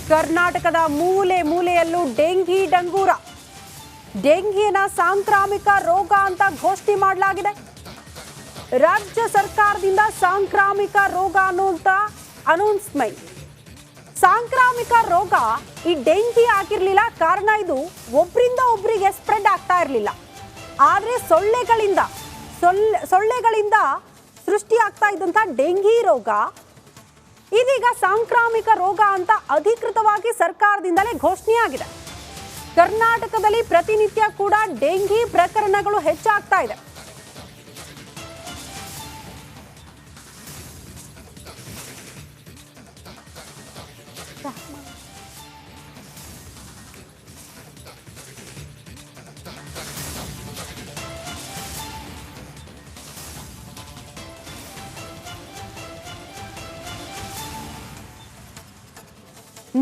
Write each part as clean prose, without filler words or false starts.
ಕರ್ನಾಟಕದ ಮೂಲೆ ಮೂಲೆಯಲ್ಲೂ ಡೆಂಗಿ ಡಂಗೂರ. ಡೆಂಗಿನ ಸಾಂಕ್ರಾಮಿಕ ರೋಗ ಅಂತ ಘೋಷಣೆ ಮಾಡಲಾಗಿದೆ. ರಾಜ್ಯ ಸರ್ಕಾರದಿಂದ ಸಾಂಕ್ರಾಮಿಕ ರೋಗ ಅನ್ನುವಂತ ಅನೌನ್ಸ್ಮೆಂಟ್. ಸಾಂಕ್ರಾಮಿಕ ರೋಗ ಈ ಡೆಂಗಿ ಆಗಿರಲಿಲ್ಲ. ಕಾರಣ ಇದು ಒಬ್ಬರಿಂದ ಒಬ್ಬರಿಗೆ ಸ್ಪ್ರೆಡ್ ಆಗ್ತಾ ಇರಲಿಲ್ಲ. ಆದರೆ ಸೊಳ್ಳೆಗಳಿಂದ ಸೃಷ್ಟಿಯಾಗ್ತಾ ಇದ್ದಂಥ ಡೆಂಗಿ ರೋಗ ಇದೀಗ ಸಾಂಕ್ರಾಮಿಕ ರೋಗ ಅಂತ ಅಧಿಕೃತವಾಗಿ ಸರ್ಕಾರದಿಂದಲೇ ಘೋಷಣೆಯಾಗಿದೆ. ಕರ್ನಾಟಕದಲ್ಲಿ ಪ್ರತಿನಿತ್ಯ ಕೂಡ ಡೆಂಗಿ ಪ್ರಕರಣಗಳು ಹೆಚ್ಚಾಗ್ತಾ ಇದೆ.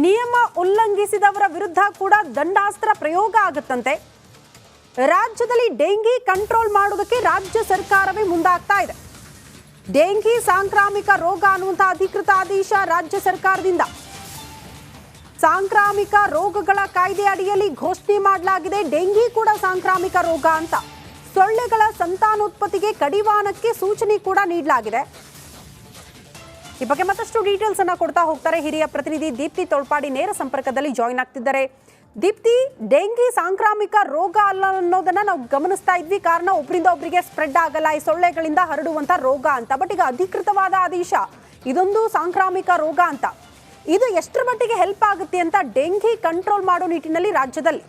ನಿಯಮ ಉಲ್ಲಂಘಿಸಿದವರ ವಿರುದ್ಧ ಕೂಡ ದಂಡಾಸ್ತ್ರ ಪ್ರಯೋಗ ಆಗುತ್ತಂತೆ. ರಾಜ್ಯದಲ್ಲಿ ಡೆಂಗಿ ಕಂಟ್ರೋಲ್ ಮಾಡೋದಕ್ಕೆ ರಾಜ್ಯ ಸರ್ಕಾರವೇ ಮುಂದಾಗ್ತಾ ಇದೆ. ಡೆಂಗಿ ಸಾಂಕ್ರಾಮಿಕ ರೋಗ ಅನ್ನುವಂಥ ಅಧಿಕೃತ ಆದೇಶ ರಾಜ್ಯ ಸರ್ಕಾರದಿಂದ ಸಾಂಕ್ರಾಮಿಕ ರೋಗಗಳ ಕಾಯ್ದೆ ಅಡಿಯಲ್ಲಿ ಘೋಷಣೆ ಮಾಡಲಾಗಿದೆ. ಡೆಂಗಿ ಕೂಡ ಸಾಂಕ್ರಾಮಿಕ ರೋಗ ಅಂತ. ಸೊಳ್ಳೆಗಳ ಸಂತಾನೋತ್ಪತ್ತಿಗೆ ಕಡಿವಾಣಕ್ಕೆ ಸೂಚನೆ ಕೂಡ ನೀಡಲಾಗಿದೆ. ಈ ಬಗ್ಗೆ ಮತ್ತಷ್ಟು ಡೀಟೇಲ್ಸ್ ಅನ್ನ ಕೊಡ್ತಾ ಹೋಗ್ತಾರೆ ಹಿರಿಯ ಪ್ರತಿನಿಧಿ ದೀಪ್ತಿ ತೋಳ್ಪಾಡಿ ನೇರ ಸಂಪರ್ಕದಲ್ಲಿ ಜಾಯಿನ್ ಆಗ್ತಿದ್ದಾರೆ. ದೀಪ್ತಿ, ಡೆಂಗಿ ಸಾಂಕ್ರಾಮಿಕ ರೋಗ ಅಲ್ಲ ಅನ್ನೋದನ್ನ ನಾವು ಗಮನಿಸ್ತಾ ಇದ್ವಿ. ಕಾರಣ ಒಬ್ಬರಿಂದ ಒಬ್ಬರಿಗೆ ಸ್ಪ್ರೆಡ್ ಆಗಲ್ಲ, ಈ ಸೊಳ್ಳೆಗಳಿಂದ ಹರಡುವಂತ ರೋಗ ಅಂತ. ಬಟ್ ಈಗ ಅಧಿಕೃತವಾದ ಆದೇಶ ಇದೊಂದು ಸಾಂಕ್ರಾಮಿಕ ರೋಗ ಅಂತ. ಇದು ಎಷ್ಟರ ಮಟ್ಟಿಗೆ ಹೆಲ್ಪ್ ಆಗುತ್ತೆ ಅಂತ ಡೆಂಗಿ ಕಂಟ್ರೋಲ್ ಮಾಡೋ ನಿಟ್ಟಿನಲ್ಲಿ ರಾಜ್ಯದಲ್ಲಿ?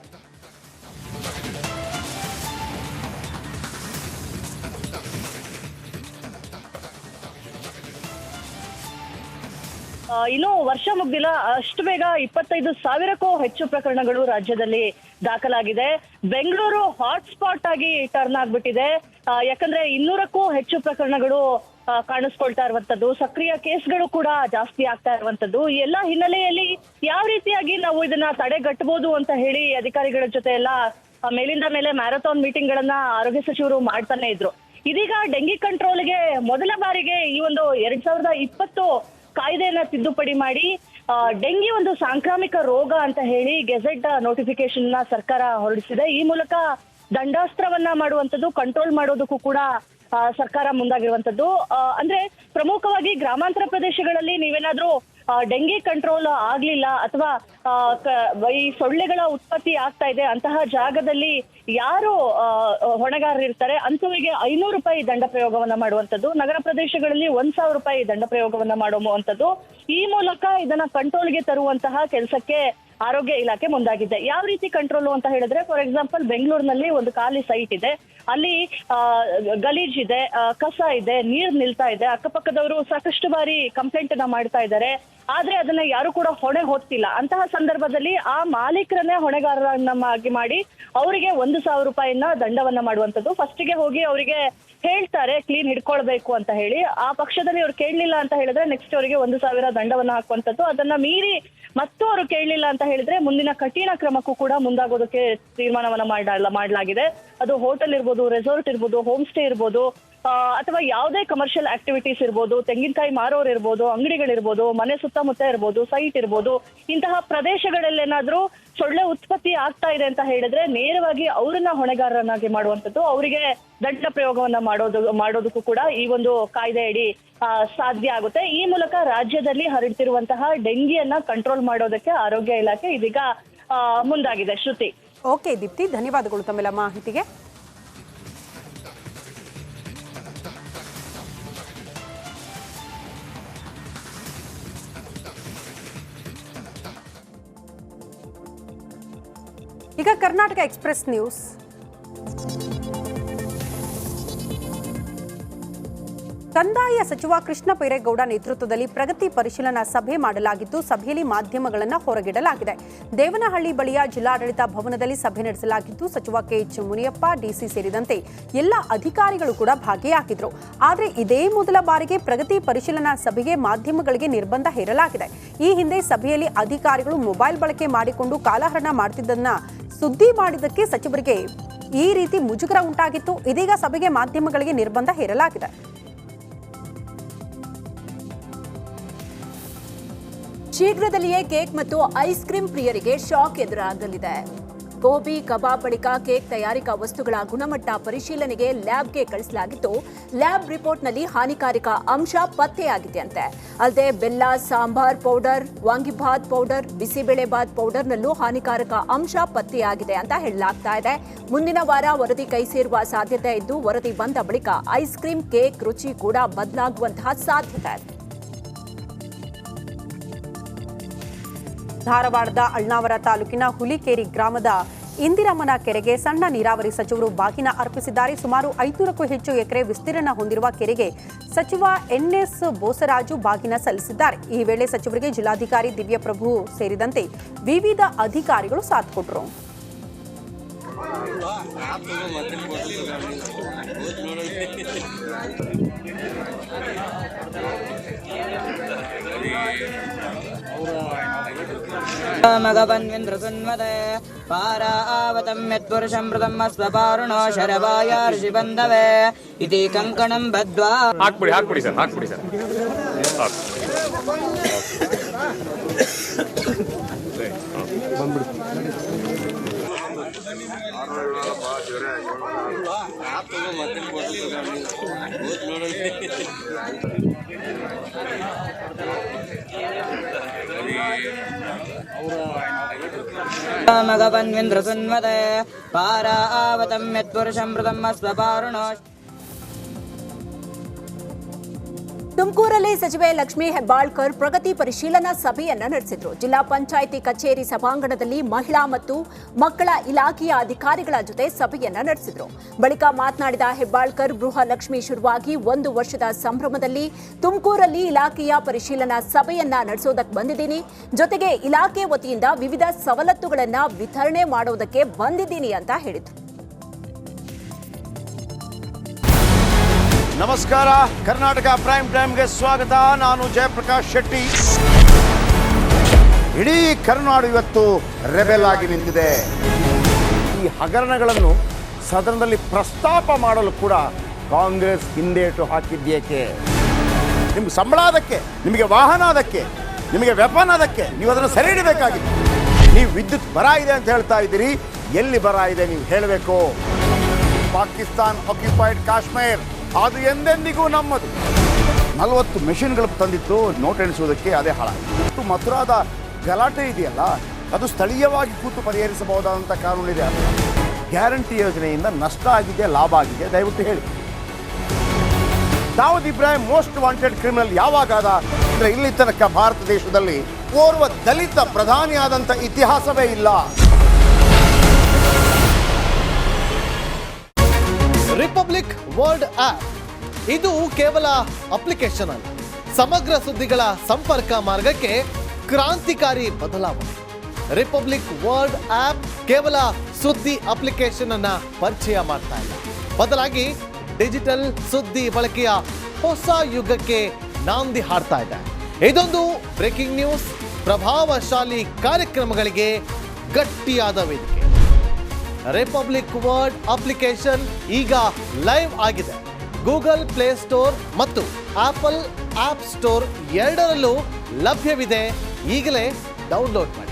ಇನ್ನು ವರ್ಷ ಮುಗ್ದಿಲ್ಲ, ಅಷ್ಟು ಬೇಗ 25,000ಕ್ಕೂ ಹೆಚ್ಚು ಪ್ರಕರಣಗಳು ರಾಜ್ಯದಲ್ಲಿ ದಾಖಲಾಗಿದೆ. ಬೆಂಗಳೂರು ಹಾಟ್ಸ್ಪಾಟ್ ಆಗಿ ಟರ್ನ್ ಆಗ್ಬಿಟ್ಟಿದೆ. ಯಾಕಂದ್ರೆ 200ಕ್ಕೂ ಹೆಚ್ಚು ಪ್ರಕರಣಗಳು ಕಾಣಿಸ್ಕೊಳ್ತಾ ಇರುವಂತದ್ದು, ಸಕ್ರಿಯ ಕೇಸ್ಗಳು ಕೂಡ ಜಾಸ್ತಿ ಆಗ್ತಾ ಇರುವಂತದ್ದು. ಈ ಎಲ್ಲ ಹಿನ್ನೆಲೆಯಲ್ಲಿ ಯಾವ ರೀತಿಯಾಗಿ ನಾವು ಇದನ್ನ ತಡೆಗಟ್ಟಬಹುದು ಅಂತ ಹೇಳಿ ಅಧಿಕಾರಿಗಳ ಜೊತೆ ಎಲ್ಲ ಮೇಲಿಂದ ಮೇಲೆ ಮ್ಯಾರಥಾನ್ ಮೀಟಿಂಗ್ ಗಳನ್ನ ಆರೋಗ್ಯ ಸಚಿವರು ಮಾಡ್ತಾನೆ ಇದ್ರು. ಇದೀಗ ಡೆಂಗಿ ಕಂಟ್ರೋಲ್ಗೆ ಮೊದಲ ಬಾರಿಗೆ ಈ ಒಂದು 2020 ಕಾಯ್ದೆಯನ್ನ ತಿದ್ದುಪಡಿ ಮಾಡಿ ಡೆಂಗಿ ಒಂದು ಸಾಂಕ್ರಾಮಿಕ ರೋಗ ಅಂತ ಹೇಳಿ ಗೆಜೆಟ್ ನೋಟಿಫಿಕೇಶನ್ ನ ಸರ್ಕಾರ ಹೊರಡಿಸಿದೆ. ಈ ಮೂಲಕ ದಂಡಾಸ್ತ್ರವನ್ನ ಮಾಡುವಂತದ್ದು, ಕಂಟ್ರೋಲ್ ಮಾಡೋದಕ್ಕೂ ಕೂಡ ಸರ್ಕಾರ ಮುಂದಾಗಿರುವಂತದ್ದು. ಅಂದ್ರೆ ಪ್ರಮುಖವಾಗಿ ಗ್ರಾಮಾಂತರ ಪ್ರದೇಶಗಳಲ್ಲಿ ನೀವೇನಾದ್ರೂ ಡೆಂಗಿ ಕಂಟ್ರೋಲ್ ಆಗ್ಲಿಲ್ಲ ಅಥವಾ ಈ ಸೊಳ್ಳೆಗಳ ಉತ್ಪತ್ತಿ ಆಗ್ತಾ ಇದೆ ಅಂತಹ ಜಾಗದಲ್ಲಿ ಯಾರು ಹೊಣೆಗಾರರಿರ್ತಾರೆ ಅಂತವರಿಗೆ 500 ರೂಪಾಯಿ ದಂಡ ಪ್ರಯೋಗವನ್ನ ಮಾಡುವಂತದ್ದು. ನಗರ ಪ್ರದೇಶಗಳಲ್ಲಿ 1,000 ರೂಪಾಯಿ ದಂಡ ಪ್ರಯೋಗವನ್ನ ಮಾಡುವಂತದ್ದು. ಈ ಮೂಲಕ ಇದನ್ನ ಕಂಟ್ರೋಲ್ಗೆ ತರುವಂತಹ ಕೆಲಸಕ್ಕೆ ಆರೋಗ್ಯ ಇಲಾಖೆ ಮುಂದಾಗಿದೆ. ಯಾವ ರೀತಿ ಕಂಟ್ರೋಲ್ ಅಂತ ಹೇಳಿದ್ರೆ, ಫಾರ್ ಎಕ್ಸಾಂಪಲ್ ಬೆಂಗಳೂರಿನಲ್ಲಿ ಒಂದು ಖಾಲಿ ಸೈಟ್ ಇದೆ, ಅಲ್ಲಿ ಗಲೀಜ್ ಇದೆ, ಕಸ ಇದೆ, ನೀರ್ ನಿಲ್ತಾ ಇದೆ. ಅಕ್ಕಪಕ್ಕದವರು ಸಾಕಷ್ಟು ಬಾರಿ ಕಂಪ್ಲೇಂಟ್ ಅನ್ನ ಮಾಡ್ತಾ ಇದ್ದಾರೆ, ಆದ್ರೆ ಅದನ್ನ ಯಾರು ಕೂಡ ಹೊಣೆ ಹೊತ್ತಿಲ್ಲ. ಅಂತಹ ಸಂದರ್ಭದಲ್ಲಿ ಆ ಮಾಲೀಕರನ್ನೇ ಹೊಣೆಗಾರರನ್ನಾಗಿ ಮಾಡಿ ಅವರಿಗೆ 1,000 ರೂಪಾಯಿನ ದಂಡವನ್ನ ಮಾಡುವಂತದ್ದು. ಫಸ್ಟಿಗೆ ಹೋಗಿ ಅವರಿಗೆ ಹೇಳ್ತಾರೆ ಕ್ಲೀನ್ ಹಿಡ್ಕೊಳ್ಬೇಕು ಅಂತ ಹೇಳಿ. ಆ ಪಕ್ಷದಲ್ಲಿ ಅವ್ರು ಕೇಳಲಿಲ್ಲ ಅಂತ ಹೇಳಿದ್ರೆ ನೆಕ್ಸ್ಟ್ ಅವರಿಗೆ 1,000 ದಂಡವನ್ನ ಹಾಕುವಂತದ್ದು. ಅದನ್ನ ಮೀರಿ ಮತ್ತು ಅವರು ಕೇಳಲಿಲ್ಲ ಅಂತ ಹೇಳಿದ್ರೆ ಮುಂದಿನ ಕಠಿಣ ಕ್ರಮಕ್ಕೂ ಕೂಡ ಮುಂದಾಗೋದಕ್ಕೆ ತೀರ್ಮಾನವನ್ನ ಮಾಡಲಾಗಿದೆ. ಅದು ಹೋಟೆಲ್ ಇರ್ಬೋದು, ರೆಸಾರ್ಟ್ ಇರ್ಬೋದು, ಹೋಮ್ ಸ್ಟೇ ಇರ್ಬೋದು, ಅಥವಾ ಯಾವುದೇ ಕಮರ್ಷಿಯಲ್ ಆಕ್ಟಿವಿಟೀಸ್ ಇರ್ಬೋದು, ತೆಂಗಿನಕಾಯಿ ಮಾರೋರು ಇರ್ಬೋದು, ಅಂಗಡಿಗಳಿರ್ಬೋದು, ಮನೆ ಸುತ್ತಮುತ್ತ ಇರ್ಬೋದು, ಸೈಟ್ ಇರ್ಬೋದು, ಇಂತಹ ಪ್ರದೇಶಗಳಲ್ಲೇನಾದ್ರೂ ಸೊಳ್ಳೆ ಉತ್ಪತ್ತಿ ಆಗ್ತಾ ಇದೆ ಅಂತ ಹೇಳಿದ್ರೆ ನೇರವಾಗಿ ಅವರನ್ನ ಹೊಣೆಗಾರರನ್ನಾಗಿ ಮಾಡುವಂತದ್ದು, ಅವರಿಗೆ ದಂಡ ಪ್ರಯೋಗವನ್ನ ಮಾಡೋದಕ್ಕೂ ಕೂಡ ಈ ಒಂದು ಕಾಯ್ದೆ ಅಡಿ ಸಾಧ್ಯ ಆಗುತ್ತೆ. ಈ ಮೂಲಕ ರಾಜ್ಯದಲ್ಲಿ ಹರಡ್ತಿರುವಂತಹ ಡೆಂಗಿಯನ್ನ ಕಂಟ್ರೋಲ್ ಮಾಡೋದಕ್ಕೆ ಆರೋಗ್ಯ ಇಲಾಖೆ ಇದೀಗ ಮುಂದಾಗಿದೆ. ಶ್ರುತಿ. ಓಕೆ ದೀಪ್ತಿ, ಧನ್ಯವಾದಗಳು ತಮ್ಮೆಲ್ಲ ಮಾಹಿತಿಗೆ. ಈಗ ಕರ್ನಾಟಕ ಎಕ್ಸ್‌ಪ್ರೆಸ್ ನ್ಯೂಸ್. ಕಂದಾಯ ಸಚಿವ ಕೃಷ್ಣ ಬೈರೇಗೌಡ ನೇತೃತ್ವದಲ್ಲಿ ಪ್ರಗತಿ ಪರಿಶೀಲನಾ ಸಭೆ ಮಾಡಲಾಗಿದ್ದು, ಸಭೆಯಲ್ಲಿ ಮಾಧ್ಯಮಗಳನ್ನು ಹೊರಗಿಡಲಾಗಿದೆ. ದೇವನಹಳ್ಳಿ ಬಳಿಯ ಜಿಲ್ಲಾಡಳಿತ ಭವನದಲ್ಲಿ ಸಭೆ ನಡೆಸಲಾಗಿದ್ದು, ಸಚಿವ ಕೆಎಚ್ ಮುನಿಯಪ್ಪ, ಡಿಸಿ ಸೇರಿದಂತೆ ಎಲ್ಲ ಅಧಿಕಾರಿಗಳು ಕೂಡ ಭಾಗಿಯಾಗಿದ್ರು. ಆದರೆ ಇದೇ ಮೊದಲ ಬಾರಿಗೆ ಪ್ರಗತಿ ಪರಿಶೀಲನಾ ಸಭೆಗೆ ಮಾಧ್ಯಮಗಳಿಗೆ ನಿರ್ಬಂಧ ಹೇರಲಾಗಿದೆ. ಈ ಹಿಂದೆ ಸಭೆಯಲ್ಲಿ ಅಧಿಕಾರಿಗಳು ಮೊಬೈಲ್ ಬಳಕೆ ಮಾಡಿಕೊಂಡು ಕಾಲಹರಣ ಮಾಡುತ್ತಿದ್ದನ್ನ ಸುದ್ದಿ ಮಾಡಿದ್ದಕ್ಕೆ ಸಚಿವರಿಗೆ ಈ ರೀತಿ ಮುಜುಗರ ಉಂಟಾಗಿತ್ತು. ಇದೀಗ ಸಭೆಗೆ ಮಾಧ್ಯಮಗಳಿಗೆ ನಿರ್ಬಂಧ ಹೇರಲಾಗಿದೆ. ಶೀಘ್ರದಲ್ಲಿಯೇ ಕೇಕ್ ಮತ್ತು ಐಸ್ ಕ್ರೀಂ ಪ್ರಿಯರಿಗೆ ಶಾಕ್ ಎದುರಾಗಲಿದೆ. ಗೋಬಿ ಕಬಾಬ್ ಬಳಿಕ ಕೇಕ್ ತಯಾರಿಕಾ ವಸ್ತುಗಳ ಗುಣಮಟ್ಟ ಪರಿಶೀಲನೆಗೆ ಲ್ಯಾಬ್ಗೆ ಕಳಿಸಲಾಗಿದ್ದು, ಲ್ಯಾಬ್ ರಿಪೋರ್ಟ್ನಲ್ಲಿ ಹಾನಿಕಾರಕ ಅಂಶ ಪತ್ತೆಯಾಗಿದೆಯಂತೆ. ಅಲ್ಲದೆ ಬೆಲ್ಲ, ಸಾಂಬಾರ್ ಪೌಡರ್, ವಾಂಗಿಭಾತ್ ಪೌಡರ್, ಬಿಸಿಬೇಳೆಭಾತ್ ಪೌಡರ್ನಲ್ಲೂ ಹಾನಿಕಾರಕ ಅಂಶ ಪತ್ತೆಯಾಗಿದೆ ಅಂತ ಹೇಳಲಾಗ್ತಾ ಇದೆ. ಮುಂದಿನ ವಾರ ವರದಿ ಕೈ ಸೇರುವ ಸಾಧ್ಯತೆ ಇದ್ದು, ವರದಿ ಬಂದ ಬಳಿಕ ಐಸ್ ಕ್ರೀಂ, ಕೇಕ್ ರುಚಿ ಕೂಡ ಬದಲಾಗುವಂತಹ ಸಾಧ್ಯತೆ ಇದೆ. ಧಾರವಾಡದ ಅಳ್ನಾವರ ತಾಲೂಕಿನ ಹುಲಿಕೇರಿ ಗ್ರಾಮದ ಇಂದಿರಮ್ಮನ ಕೆರೆಗೆ ಸಣ್ಣ ನೀರಾವರಿ ಸಚಿವರು ಬಾಗಿನ ಅರ್ಪಿಸಿದ್ದಾರೆ. ಸುಮಾರು 500ಕ್ಕೂ ಹೆಚ್ಚು ಎಕರೆ ವಿಸ್ತೀರ್ಣ ಹೊಂದಿರುವ ಕೆರೆಗೆ ಸಚಿವ ಎನ್ಎಸ್ ಬೋಸರಾಜು ಬಾಗಿನ ಸಲ್ಲಿಸಿದ್ದಾರೆ. ಈ ವೇಳೆ ಸಚಿವರಿಗೆ ಜಿಲ್ಲಾಧಿಕಾರಿ ದಿವ್ಯಪ್ರಭು ಸೇರಿದಂತೆ ವಿವಿಧ ಅಧಿಕಾರಿಗಳು ಸಾಥ್ ಕೊಟ್ಟರು. ಮಗವನ್ವಿಂದ್ರಸುನ್ಮತೆ ಪಾರಾವತಂ ಯತ್ಪುರುಷಂ ಮೃತಂ ಸ್ವಪಾರುಣೋ ಶರವಾಯ ಋಷಿಬಂಧವೇ ಇತಿ ಕಂಕಣಂ ಬದ್ವಾ. ಹಾಕ್ಬಿಡಿ ಸರ್ ಮಗವನ್ವಿಂದ್ರಸುನ್ಮತೆ ಪಾರಾವತಂ ಯತ್ಪುರುಷಂ ಮೃತಂ ಸ್ವಪಾರುಣೋ. ತುಮಕೂರಲ್ಲಿ ಸಚಿವೆ ಲಕ್ಷ್ಮೀ ಹೆಬ್ಬಾಳ್ಕರ್ ಪ್ರಗತಿ ಪರಿಶೀಲನಾ ಸಭೆಯನ್ನ ನಡೆಸಿದ್ರು. ಜಿಲ್ಲಾ ಪಂಚಾಯಿತಿ ಕಚೇರಿ ಸಭಾಂಗಣದಲ್ಲಿ ಮಹಿಳಾ ಮತ್ತು ಮಕ್ಕಳ ಇಲಾಖೆಯ ಅಧಿಕಾರಿಗಳ ಜೊತೆ ಸಭೆಯನ್ನ ನಡೆಸಿದ್ರು. ಬಳಿಕ ಮಾತನಾಡಿದ ಹೆಬ್ಬಾಳ್ಕರ್, ಗೃಹಲಕ್ಷ್ಮಿ ಶುರುವಾಗಿ 1 ವರ್ಷದ ಸಂಭ್ರಮದಲ್ಲಿ ತುಮಕೂರಲ್ಲಿ ಇಲಾಖೆಯ ಪರಿಶೀಲನಾ ಸಭೆಯನ್ನ ನಡೆಸೋದಕ್ಕೆ ಬಂದಿದ್ದೀನಿ. ಜೊತೆಗೆ ಇಲಾಖೆ ವತಿಯಿಂದ ವಿವಿಧ ಸವಲತ್ತುಗಳನ್ನ ವಿತರಣೆ ಮಾಡೋದಕ್ಕೆ ಬಂದಿದ್ದೀನಿ ಅಂತ ಹೇಳಿದ್ರು. ನಮಸ್ಕಾರ, ಕರ್ನಾಟಕ ಪ್ರೈಮ್ ಟೈಮ್ಗೆ ಸ್ವಾಗತ. ನಾನು ಜಯಪ್ರಕಾಶ್ ಶೆಟ್ಟಿ. ಇಡೀ ಕರ್ನಾಡು ಇವತ್ತು ರೆಬೆಲ್ ಆಗಿ ನಿಂತಿದೆ. ಈ ಹಗರಣಗಳನ್ನು ಸದನದಲ್ಲಿ ಪ್ರಸ್ತಾಪ ಮಾಡಲು ಕೂಡ ಕಾಂಗ್ರೆಸ್ ಹಿಂದೇಟು ಹಾಕಿದ್ದೇಕೆ? ನಿಮ್ಗೆ ಸಂಬಳ ಅದಕ್ಕೆ, ನಿಮಗೆ ವಾಹನ ಅದಕ್ಕೆ, ನಿಮಗೆ ವೆಪನ್ ಅದಕ್ಕೆ, ನೀವು ಅದನ್ನು ಸೆರೆ ಹಿಡಬೇಕಾಗಿತ್ತು. ನೀವು ವಿದ್ಯುತ್ ಬರ ಇದೆ ಅಂತ ಹೇಳ್ತಾ ಇದ್ದೀರಿ, ಎಲ್ಲಿ ಬರ ಇದೆ ನೀವು ಹೇಳಬೇಕು. ಪಾಕಿಸ್ತಾನ್ ಆಕ್ಯುಪೈಡ್ ಕಾಶ್ಮೀರ್ ಅದು ಎಂದೆಂದಿಗೂ ನಮ್ಮದು. 40 ಮೆಷಿನ್ಗಳು ತಂದಿತ್ತು ನೋಟ್ ಎಣಿಸುವುದಕ್ಕೆ, ಅದೇ ಹಾಳಾಯಿತು. ಮಥುರಾದ ಗಲಾಟೆ ಇದೆಯಲ್ಲ, ಅದು ಸ್ಥಳೀಯವಾಗಿ ಕೂತು ಪರಿಹರಿಸಬಹುದಾದಂಥ ಕಾನೂನಿದೆ. ಗ್ಯಾರಂಟಿ ಯೋಜನೆಯಿಂದ ನಷ್ಟ ಆಗಿದೆ, ಲಾಭ ಆಗಿದೆ, ದಯವಿಟ್ಟು ಹೇಳಿ. Dawood Ibrahim most wanted criminal ಯಾವಾಗಾದ ಅಂದರೆ ಇಲ್ಲಿ ತನಕ ಭಾರತ ದೇಶದಲ್ಲಿ ಓರ್ವ ದಲಿತ ಪ್ರಧಾನಿಯಾದಂಥ ಇತಿಹಾಸವೇ ಇಲ್ಲ. ರಿಪಬ್ಲಿಕ್ ವರ್ಲ್ಡ್ ಆಪ್ ಇದು ಕೇವಲ ಅಪ್ಲಿಕೇಶನ್ ಅಲ್ಲ, ಸಮಗ್ರ ಸುದ್ದಿಗಳ ಸಂಪರ್ಕ ಮಾರ್ಗಕ್ಕೆ ಕ್ರಾಂತಿಕಾರಿ ಬದಲಾವಣೆ. ರಿಪಬ್ಲಿಕ್ ವರ್ಲ್ಡ್ ಆಪ್ ಕೇವಲ ಸುದ್ದಿ ಅಪ್ಲಿಕೇಶನ್ ಅನ್ನ ಪರಿಚಯ ಮಾಡ್ತಾ ಇಲ್ಲ, ಬದಲಾಗಿ ಡಿಜಿಟಲ್ ಸುದ್ದಿ ಬಳಕೆಯ ಹೊಸ ಯುಗಕ್ಕೆ ನಾಂದಿ ಹಾಡ್ತಾ ಇದೆ. ಇದೊಂದು ಬ್ರೇಕಿಂಗ್ ನ್ಯೂಸ್, ಪ್ರಭಾವಶಾಲಿ ಕಾರ್ಯಕ್ರಮಗಳಿಗೆ ಗಟ್ಟಿಯಾದ ವೇದಿಕೆ. ರಿಪಬ್ಲಿಕ್ ವರ್ಲ್ಡ್ ಅಪ್ಲಿಕೇಶನ್ ಈಗ ಲೈವ್ ಆಗಿದೆ. ಗೂಗಲ್ ಪ್ಲೇ ಸ್ಟೋರ್ ಮತ್ತು ಆಪಲ್ ಆಪ್ ಸ್ಟೋರ್ ಎರಡರಲ್ಲೂ ಲಭ್ಯವಿದೆ. ಈಗಲೇ ಡೌನ್ಲೋಡ್ ಮಾಡಿ.